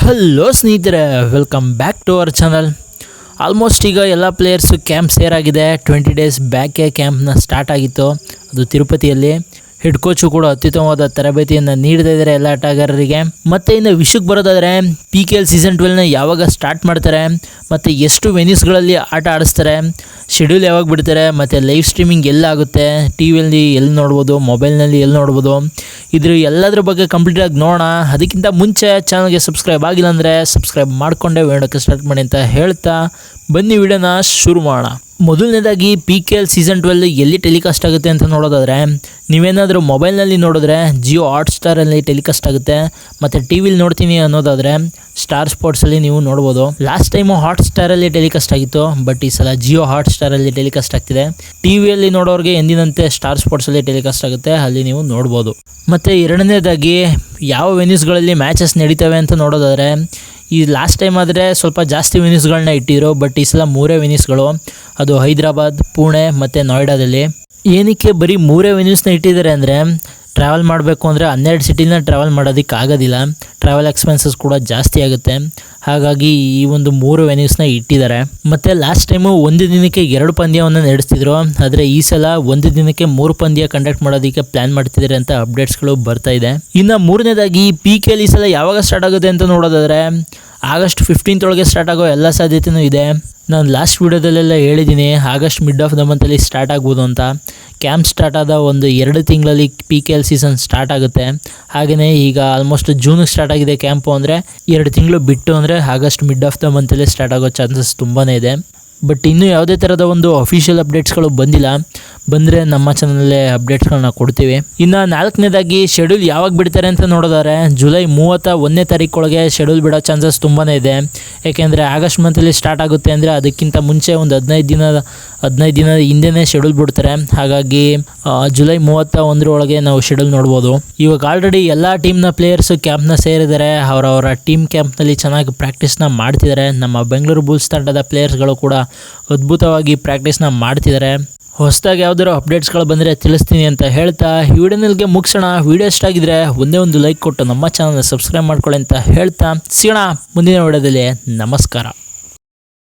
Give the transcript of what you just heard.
Hello ಸ್ನೇಹಿತರೆ, welcome back to our channel. Almost ಈಗ ಎಲ್ಲ ಪ್ಲೇಯರ್ಸು ಕ್ಯಾಂಪ್ ಸೇರಾಗಿದೆ. 20 ಡೇಸ್ ಬ್ಯಾಕೆ ಕ್ಯಾಂಪ್ನ ಸ್ಟಾರ್ಟ್ ಆಗಿತ್ತು. ಅದು ತಿರುಪತಿಯಲ್ಲಿ. ಹೆಡ್ ಕೋಚು ಕೂಡ ಅತ್ಯುತ್ತಮವಾದ ತರಬೇತಿಯನ್ನು ನೀಡ್ತಾ ಇದ್ದಾರೆ ಎಲ್ಲ ಆಟಗಾರರಿಗೆ. ಮತ್ತು ಇನ್ನು ವಿಷಯಕ್ಕೆ ಬರೋದಾದರೆ PKL ಸೀಸನ್ 12ನ ಯಾವಾಗ ಸ್ಟಾರ್ಟ್ ಮಾಡ್ತಾರೆ, ಮತ್ತು ಎಷ್ಟು ವೆನ್ಯೂಸ್ಗಳಲ್ಲಿ ಆಟ ಆಡಿಸ್ತಾರೆ, ಶೆಡ್ಯೂಲ್ ಯಾವಾಗ ಬಿಡ್ತಾರೆ, ಮತ್ತು ಲೈವ್ ಸ್ಟ್ರೀಮಿಂಗ್ ಎಲ್ಲಾಗುತ್ತೆ, ಟಿವಿಯಲ್ಲಿ ಎಲ್ಲಿ ನೋಡ್ಬೋದು, ಮೊಬೈಲ್ನಲ್ಲಿ ಎಲ್ಲಿ ನೋಡ್ಬೋದು, ಇದ್ರ ಎಲ್ಲದ್ರ ಬಗ್ಗೆ ಕಂಪ್ಲೀಟಾಗಿ ನೋಡೋಣ. ಅದಕ್ಕಿಂತ ಮುಂಚೆ ಚಾನಲ್ಗೆ ಸಬ್ಸ್ಕ್ರೈಬ್ ಆಗಿಲ್ಲ ಅಂದರೆ ಸಬ್ಸ್ಕ್ರೈಬ್ ಮಾಡಿಕೊಂಡೆ ವಿಡಿಯೋಕ್ಕೆ ಸ್ಟಾರ್ಟ್ ಮಾಡಿ ಅಂತ ಹೇಳ್ತಾ ಬನ್ನಿ ವಿಡಿಯೋನ ಶುರು ಮಾಡೋಣ. ಮೊದಲನೇದಾಗಿ PKL ಸೀಸನ್ 12 ಎಲ್ಲಿ ಟೆಲಿಕಾಸ್ಟ್ ಆಗುತ್ತೆ ಅಂತ ನೋಡೋದಾದರೆ, ನೀವೇನಾದರೂ ಮೊಬೈಲ್ನಲ್ಲಿ ನೋಡಿದ್ರೆ ಜಿಯೋ ಹಾಟ್ಸ್ಟಾರಲ್ಲಿ ಟೆಲಿಕಾಸ್ಟ್ ಆಗುತ್ತೆ. ಮತ್ತು ಟಿ ವಿಲಿ ನೋಡ್ತೀನಿ ಅನ್ನೋದಾದರೆ ಸ್ಟಾರ್ ಸ್ಪೋರ್ಟ್ಸಲ್ಲಿ ನೀವು ನೋಡ್ಬೋದು. ಲಾಸ್ಟ್ ಟೈಮು ಹಾಟ್ಸ್ಟಾರಲ್ಲಿ ಟೆಲಿಕಾಸ್ಟ್ ಆಗಿತ್ತು, ಬಟ್ ಈ ಸಲ ಜಿಯೋ ಹಾಟ್ಸ್ಟಾರಲ್ಲಿ ಟೆಲಿಕಾಸ್ಟ್ ಆಗ್ತಿದೆ. ಟಿ ವಿಯಲ್ಲಿ ನೋಡೋರಿಗೆ ಎಂದಿನಂತೆ ಸ್ಟಾರ್ ಸ್ಪೋರ್ಟ್ಸಲ್ಲಿ ಟೆಲಿಕಾಸ್ಟ್ ಆಗುತ್ತೆ, ಅಲ್ಲಿ ನೀವು ನೋಡ್ಬೋದು. ಮತ್ತು ಎರಡನೇದಾಗಿ ಯಾವ ವೆನ್ಯೂಸ್ಗಳಲ್ಲಿ ಮ್ಯಾಚಸ್ ನಡೀತವೆ ಅಂತ ನೋಡೋದಾದರೆ, ಈ ಲಾಸ್ಟ್ ಟೈಮ್ ಆದರೆ ಸ್ವಲ್ಪ ಜಾಸ್ತಿ ವೆನ್ಯೂಸ್ಗಳನ್ನ ಇಟ್ಟಿದ್ರು, ಬಟ್ ಈ ಸಲ 3 ವೆನ್ಯೂಸ್ಗಳು, ಅದು ಹೈದರಾಬಾದ್, ಪುಣೆ ಮತ್ತು ನೋಯ್ಡಾದಲ್ಲಿ. ಏನಕ್ಕೆ ಬರೀ 3 ವೆನ್ಯೂಸ್ನ ಇಟ್ಟಿದ್ದಾರೆ ಅಂದರೆ, ಟ್ರಾವೆಲ್ ಮಾಡಬೇಕು ಅಂದರೆ 12 ಸಿಟಿನ ಟ್ರಾವೆಲ್ ಮಾಡೋದಕ್ಕೆ ಆಗೋದಿಲ್ಲ, ಟ್ರಾವೆಲ್ ಎಕ್ಸ್ಪೆನ್ಸಸ್ ಕೂಡ ಜಾಸ್ತಿ ಆಗುತ್ತೆ. ಹಾಗಾಗಿ ಈ ಒಂದು 3 ವೆನ್ಯೂಸ್ನ ಇಟ್ಟಿದ್ದಾರೆ. ಮತ್ತು ಲಾಸ್ಟ್ ಟೈಮು ಒಂದು ದಿನಕ್ಕೆ 2 ಪಂದ್ಯವನ್ನು ನಡೆಸ್ತಿದ್ರು, ಆದರೆ ಈ ಸಲ ಒಂದು ದಿನಕ್ಕೆ 3 ಪಂದ್ಯ ಕಂಡಕ್ಟ್ ಮಾಡೋದಕ್ಕೆ ಪ್ಲ್ಯಾನ್ ಮಾಡ್ತಿದ್ದಾರೆ ಅಂತ ಅಪ್ಡೇಟ್ಸ್ಗಳು ಬರ್ತಾ ಇದೆ. ಇನ್ನು ಮೂರನೇದಾಗಿ PKL ಈ ಸಲ ಯಾವಾಗ ಸ್ಟಾರ್ಟ್ ಆಗುತ್ತೆ ಅಂತ ನೋಡೋದಾದರೆ, ಆಗಸ್ಟ್ 15th ಒಳಗೆ ಸ್ಟಾರ್ಟ್ ಆಗೋ ಎಲ್ಲ ಸಾಧ್ಯತೆಯೂ ಇದೆ. ನಾನು ಲಾಸ್ಟ್ ವೀಡಿಯೋದಲ್ಲೆಲ್ಲ ಹೇಳಿದ್ದೀನಿ, ಆಗಸ್ಟ್ ಮಿಡ್ ಆಫ್ ದ ಮಂತಲ್ಲಿ ಸ್ಟಾರ್ಟ್ ಆಗ್ಬೋದು ಅಂತ. ಕ್ಯಾಂಪ್ ಸ್ಟಾರ್ಟ್ ಆದ ಒಂದು 2 ತಿಂಗಳಲ್ಲಿ PKL ಸೀಸನ್ ಸ್ಟಾರ್ಟ್ ಆಗುತ್ತೆ. ಹಾಗೆಯೇ ಈಗ ಆಲ್ಮೋಸ್ಟ್ ಜೂನಿಗೆ ಸ್ಟಾರ್ಟ್ ಆಗಿದೆ ಕ್ಯಾಂಪು, ಅಂದರೆ 2 ತಿಂಗಳು ಬಿಟ್ಟು ಅಂದರೆ ಆಗಸ್ಟ್ ಮಿಡ್ ಆಫ್ ದ ಮಂತಲ್ಲಿ ಸ್ಟಾರ್ಟ್ ಆಗೋ ಚಾನ್ಸಸ್ ತುಂಬಾ ಇದೆ. ಬಟ್ ಇನ್ನೂ ಯಾವುದೇ ಥರದ ಒಂದು ಅಫಿಷಿಯಲ್ ಅಪ್ಡೇಟ್ಸ್ಗಳು ಬಂದಿಲ್ಲ. ಬಂದರೆ ನಮ್ಮ ಚಾನಲಲ್ಲೇ ಅಪ್ಡೇಟ್ಸ್ಗಳನ್ನ ಕೊಡ್ತೀವಿ. ಇನ್ನು 4ನೇದಾಗಿ ಶೆಡ್ಯೂಲ್ ಯಾವಾಗ ಬಿಡ್ತಾರೆ ಅಂತ ನೋಡೋದಾದ್ರೆ, ಜುಲೈ 31ನೇ ತಾರೀಕೊಳಗೆ ಶೆಡ್ಯೂಲ್ ಬಿಡೋ ಚಾನ್ಸಸ್ ತುಂಬಾ ಇದೆ. ಏಕೆಂದರೆ ಆಗಸ್ಟ್ ಮಂತಲ್ಲಿ ಸ್ಟಾರ್ಟ್ ಆಗುತ್ತೆ ಅಂದರೆ ಅದಕ್ಕಿಂತ ಮುಂಚೆ ಒಂದು 15 ದಿನದ ಹಿಂದೆನೇ ಶೆಡ್ಯೂಲ್ ಬಿಡ್ತಾರೆ. ಹಾಗಾಗಿ ಜುಲೈ 31 ಒಳಗೆ ನಾವು ಶೆಡ್ಯೂಲ್ ನೋಡ್ಬೋದು. ಇವಾಗ ಆಲ್ರೆಡಿ ಎಲ್ಲ ಟೀಮ್ನ ಪ್ಲೇಯರ್ಸು ಕ್ಯಾಂಪ್ನ ಸೇರಿದ್ದಾರೆ. ಅವರವರ ಟೀಮ್ ಕ್ಯಾಂಪ್ನಲ್ಲಿ ಚೆನ್ನಾಗಿ ಪ್ರಾಕ್ಟೀಸ್ನ ಮಾಡ್ತಿದ್ದಾರೆ. ನಮ್ಮ ಬೆಂಗಳೂರು ಬುಲ್ಸ್ ತಂಡದ ಪ್ಲೇಯರ್ಸ್ಗಳು ಕೂಡ ಅದ್ಭುತವಾಗಿ ಪ್ರಾಕ್ಟೀಸ್ನ ಮಾಡ್ತಿದ್ದಾರೆ. ಹೊಸದಾಗಿ ಯಾವ್ದಾದ್ರು ಅಪ್ಡೇಟ್ಸ್ಗಳು ಬಂದರೆ ತಿಳಿಸ್ತೀನಿ ಅಂತ ಹೇಳ್ತಾ ಈ ವಿಡಿಯೋನಿಗೆ ಮುಗಿಸೋಣ. ವಿಡಿಯೋ ಇಷ್ಟ ಆಗಿದ್ರೆ ಒಂದೇ ಒಂದು ಲೈಕ್ ಕೊಟ್ಟು ನಮ್ಮ ಚಾನಲ್ನ ಸಬ್ಸ್ಕ್ರೈಬ್ ಮಾಡ್ಕೊಳ್ಳಿ ಅಂತ ಹೇಳ್ತಾ ಸಿಗೋಣ ಮುಂದಿನ ವಿಡಿಯೋದಲ್ಲಿ. ನಮಸ್ಕಾರ.